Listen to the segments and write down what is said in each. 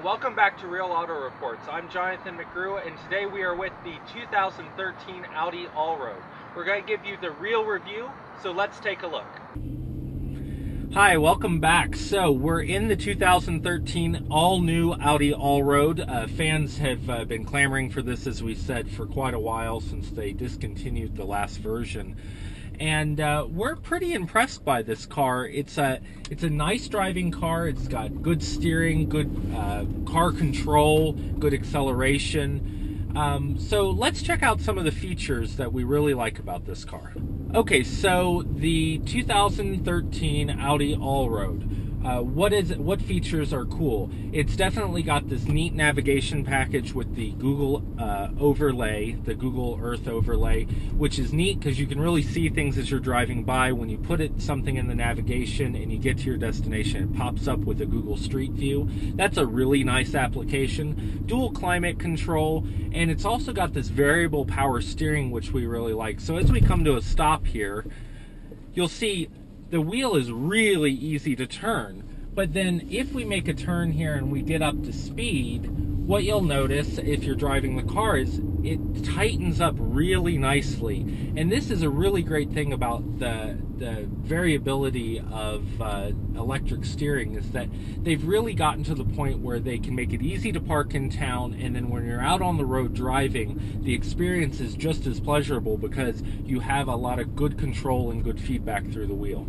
welcome back to Real Auto Reports. I'm Jonathan McGrew, and today we are with the 2013 Audi Allroad. We're going to give you the real review, so let's take a look. Hi, welcome back. So we're in the 2013 all-new Audi Allroad. Fans have been clamoring for this, as we said, for quite a while since they discontinued the last version. And we're pretty impressed by this car. It's a nice driving car. It's got good steering, good car control, good acceleration. So let's check out some of the features that we really like about this car. Okay, so the 2013 Audi Allroad. What features are cool? It's definitely got this neat navigation package with the Google overlay, the Google Earth overlay, which is neat because you can really see things as you're driving by. When you put something in the navigation and you get to your destination, it pops up with a Google Street View. That's a really nice application. Dual climate control, and it's also got this variable power steering, which we really like. So as we come to a stop here, you'll see the wheel is really easy to turn, but then if we make a turn here and we get up to speed, what you'll notice if you're driving the car is it tightens up really nicely. And this is a really great thing about the variability of electric steering, is that they've really gotten to the point where they can make it easy to park in town, and then when you're out on the road driving, the experience is just as pleasurable because you have a lot of good control and good feedback through the wheel.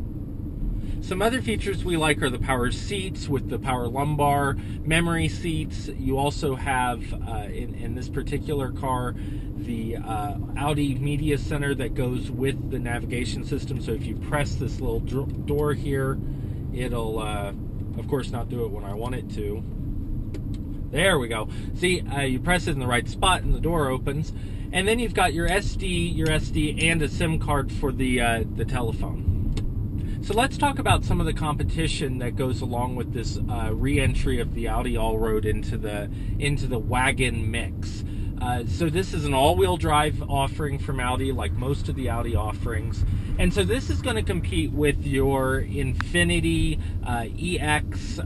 Some other features we like are the power seats with the power lumbar, memory seats. You also have, in this particular car, the Audi Media Center that goes with the navigation system. So if you press this little door here, it'll, of course, not do it when I want it to. There we go. See, you press it in the right spot and the door opens. And then you've got your SD, and a SIM card for the telephone. So let's talk about some of the competition that goes along with this re-entry of the Audi Allroad into the wagon mix. So this is an all-wheel drive offering from Audi, like most of the Audi offerings. And so this is going to compete with your Infiniti EX.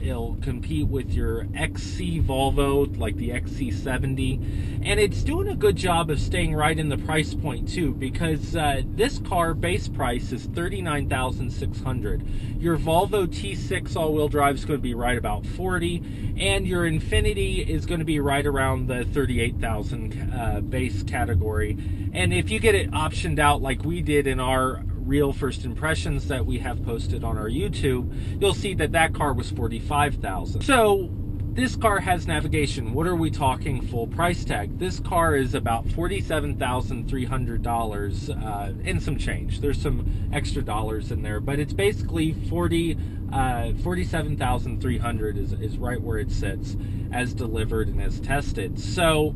It'll compete with your XC Volvo, like the XC70. And it's doing a good job of staying right in the price point, too, because this car base price is $39,600. Your Volvo T6 all-wheel drive is going to be right about $40,000, and your Infiniti is going to be right around the $38,000 base category. And if you get it optioned out like we did in our real first impressions that we have posted on our YouTube, you'll see that that car was $45,000. So this car has navigation. What are we talking full price tag? This car is about $47,300 and some change. There's some extra dollars in there, but it's basically $47,300 is right where it sits as delivered and as tested. So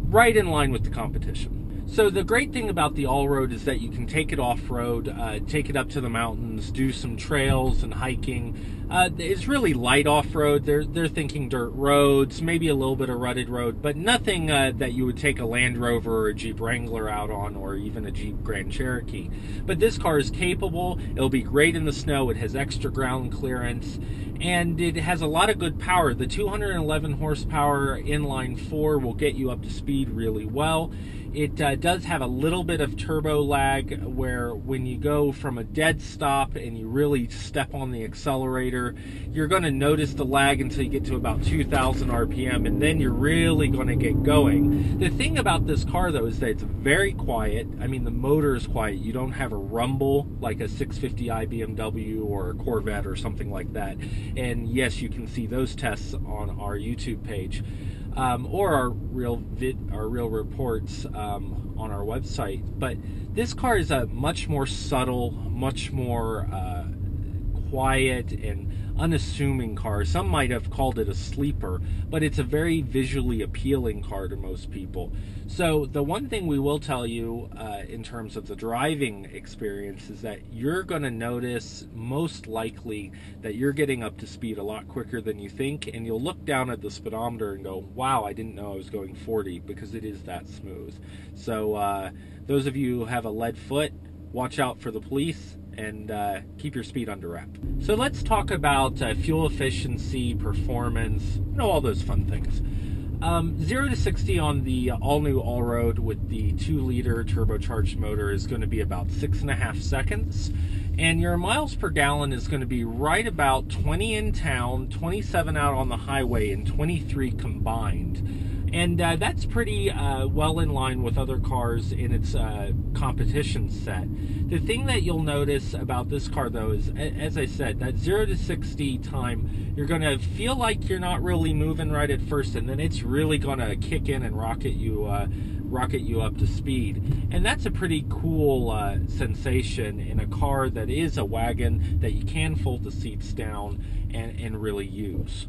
right in line with the competition. So the great thing about the Allroad is that you can take it off-road, take it up to the mountains, do some trails and hiking. It's really light off-road. They're thinking dirt roads, maybe a little bit of rutted road, but nothing that you would take a Land Rover or a Jeep Wrangler out on, or even a Jeep Grand Cherokee. But this car is capable. It'll be great in the snow. It has extra ground clearance, and it has a lot of good power. The 211 horsepower inline 4 will get you up to speed really well. It does have a little bit of turbo lag, where when you go from a dead stop and you really step on the accelerator, you're going to notice the lag until you get to about 2,000 RPM, and then you're really going to get going. The thing about this car, though, is that it's very quiet. I mean, the motor is quiet. You don't have a rumble like a 650i BMW or a Corvette or something like that. And yes, you can see those tests on our YouTube page. Or our real reports on our website. But this car is a much more subtle, much more quiet and unassuming car. Some might have called it a sleeper, but it's a very visually appealing car to most people. So the one thing we will tell you in terms of the driving experience is that you're going to notice most likely that you're getting up to speed a lot quicker than you think, and you'll look down at the speedometer and go, wow, I didn't know I was going 40, because it is that smooth. So those of you who have a lead foot, watch out for the police and keep your speed under wrap. So let's talk about fuel efficiency, performance, all those fun things. 0 to 60 on the all-new Allroad with the 2-liter turbocharged motor is going to be about 6.5 seconds. And your miles per gallon is going to be right about 20 in town, 27 out on the highway, and 23 combined. And that's pretty well in line with other cars in its competition set. The thing that you'll notice about this car, though, is, as I said, that 0 to 60 time, you're going to feel like you're not really moving right at first, and then it's really going to kick in and rocket you up to speed. And that's a pretty cool sensation in a car that is a wagon that you can fold the seats down and really use.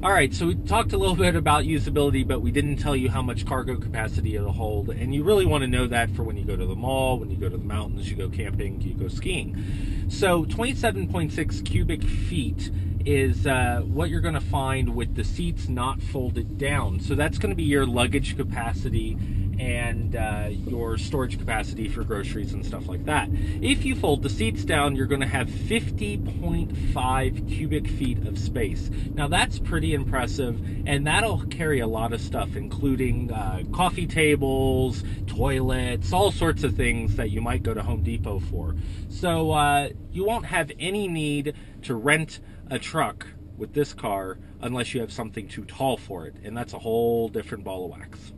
Alright, so we talked a little bit about usability, but we didn't tell you how much cargo capacity it'll hold, and you really want to know that for when you go to the mall, when you go to the mountains, you go camping, you go skiing. So 27.6 cubic feet is what you're going to find with the seats not folded down. So that's going to be your luggage capacity and your storage capacity for groceries and stuff like that. If you fold the seats down, you're going to have 50.5 cubic feet of space. Now that's pretty impressive, and that'll carry a lot of stuff, including coffee tables, toilets, all sorts of things that you might go to Home Depot for. So you won't have any need to rent a truck with this car unless you have something too tall for it, and that's a whole different ball of wax.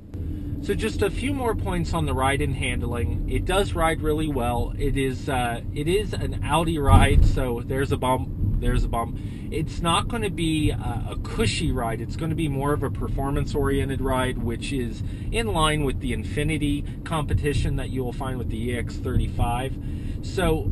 So just a few more points on the ride and handling. It does ride really well. It is an Audi ride, so there's a bump, there's a bump. It's not going to be a cushy ride. It's going to be more of a performance-oriented ride, which is in line with the Infinity competition that you will find with the EX35. So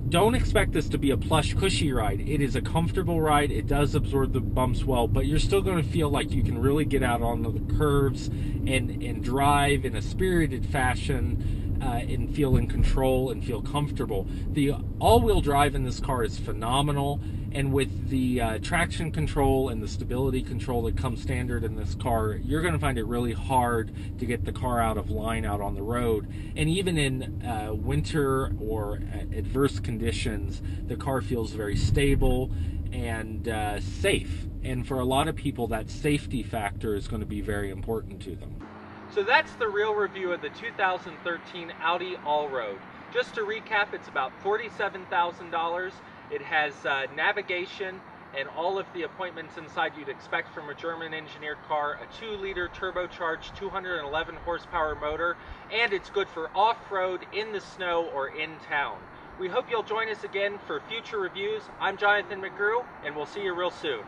don't expect this to be a plush, cushy ride. It is a comfortable ride. It does absorb the bumps well, but you're still going to feel like you can really get out onto the curves and drive in a spirited fashion and feel in control and feel comfortable. The all-wheel drive in this car is phenomenal, and with the traction control and the stability control that comes standard in this car, you're going to find it really hard to get the car out of line out on the road. And even in winter or adverse conditions, the car feels very stable and safe. And for a lot of people, that safety factor is going to be very important to them. So that's the real review of the 2013 Audi Allroad. Just to recap, it's about $47,000. It has navigation and all of the appointments inside you'd expect from a German engineered car, a 2-liter turbocharged 211 horsepower motor, and it's good for off-road, in the snow, or in town. We hope you'll join us again for future reviews. I'm Jonathan McGrew, and we'll see you real soon.